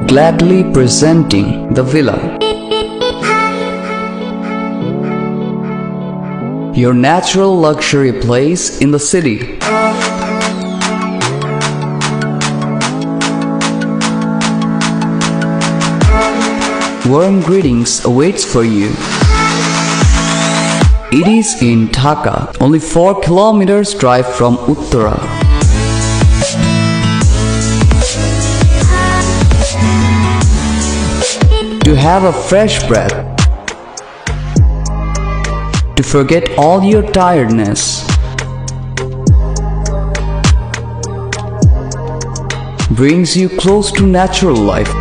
Gladly presenting the villa. Your natural luxury place in the city. Warm greetings awaits for you. It is in Dhaka, only 4 kilometers drive from Uttara. To have a fresh breath, to forget all your tiredness, brings you close to natural life.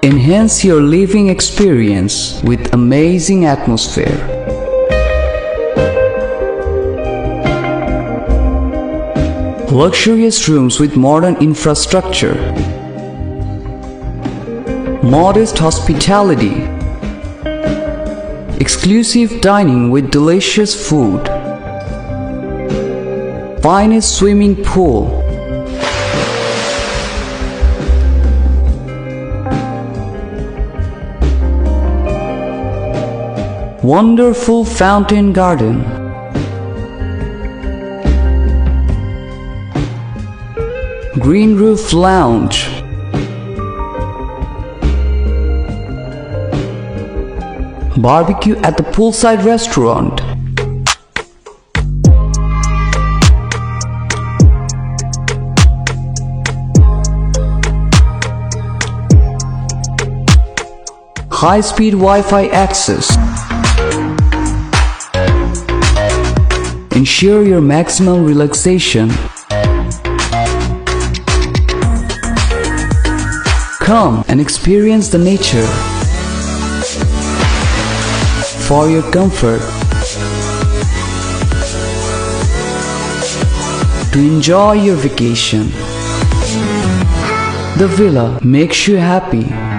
Enhance your living experience with amazing atmosphere. Luxurious rooms with modern infrastructure. Modest hospitality. Exclusive dining with delicious food. Finest swimming pool. Wonderful fountain garden. Green roof lounge. Barbecue at the poolside restaurant. High-speed Wi-Fi access. Ensure your maximum relaxation. Come and experience the nature. For your comfort, to enjoy your vacation. The villa makes you happy.